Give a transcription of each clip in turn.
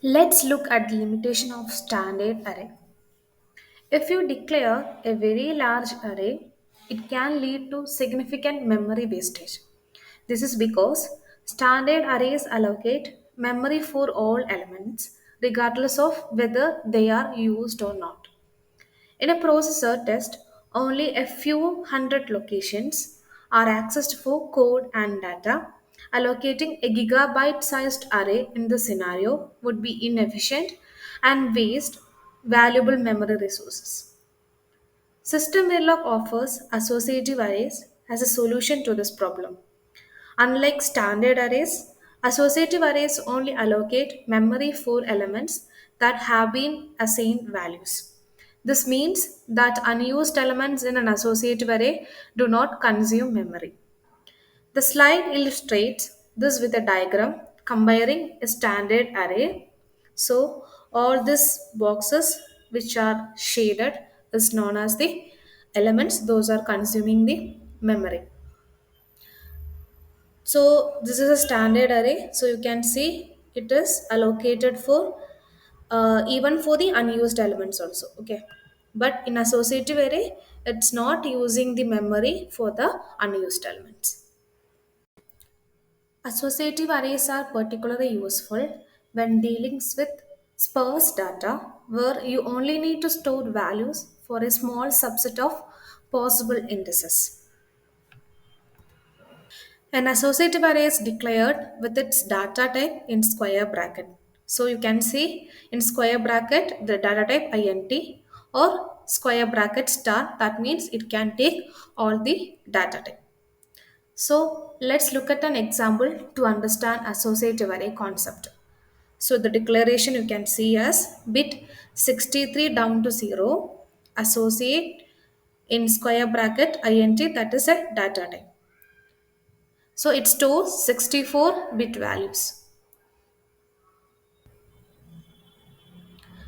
Let's look at the limitation of standard array. If you declare a very large array, it can lead to significant memory wastage. This is because standard arrays allocate memory for all elements, regardless of whether they are used or not. In a processor test, only a few hundred locations are accessed for code and data. Allocating a gigabyte sized array in the scenario would be inefficient and waste valuable memory resources. SystemVerilog offers associative arrays as a solution to this problem. Unlike standard arrays, associative arrays only allocate memory for elements that have been assigned values. This means that unused elements in an associative array do not consume memory. The slide illustrates this with a diagram comparing a standard array. So, all these boxes which are shaded is known as the elements, those are consuming the memory. So this is a standard array. So you can see it is allocated for even for the unused elements also. Okay. But in associative array, it's not using the memory for the unused elements. Associative arrays are particularly useful when dealing with sparse data where you only need to store values for a small subset of possible indices. An associative array is declared with its data type in square bracket. So you can see in square bracket the data type int or square bracket star, that means it can take all the data type. So let's look at an example to understand associative array concept. So the declaration you can see as bit 63 down to 0 associate in square bracket int, that is a data type. So it stores 64 bit values.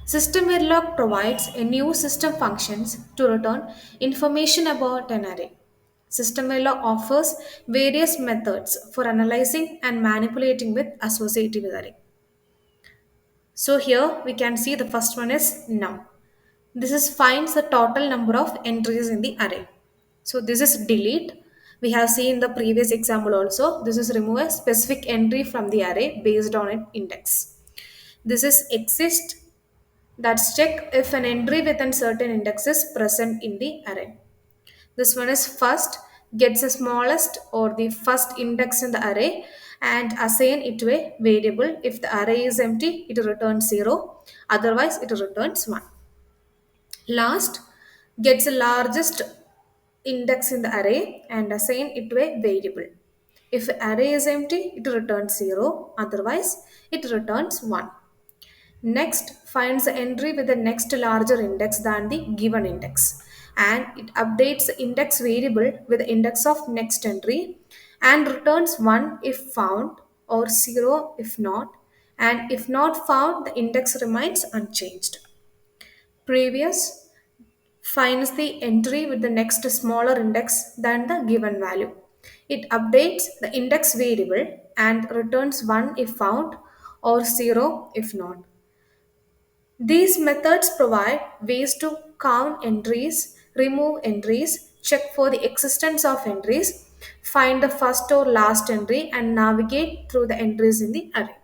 SystemVerilog provides a new system functions to return information about an array. SystemVerilog offers various methods for analyzing and manipulating with associative array. So here we can see the first one is num. This is finds the total number of entries in the array. So this is delete. We have seen the previous example also. This is remove a specific entry from the array based on its index. This is exist. That's check if an entry within certain index is present in the array. This one is first, gets the smallest or the first index in the array and assign it to a variable. If the array is empty, it returns 0. Otherwise, it returns 1. Last, gets the largest index in the array and assign it to a variable. If the array is empty, it returns 0. Otherwise, it returns 1. Next, finds the entry with the next larger index than the given index. And it updates the index variable with the index of next entry and returns 1 if found or 0 if not. And if not found, the index remains unchanged. Previous finds the entry with the next smaller index than the given value. It updates the index variable and returns 1 if found or 0 if not. These methods provide ways to count entries, remove entries, check for the existence of entries, find the first or last entry, and navigate through the entries in the array.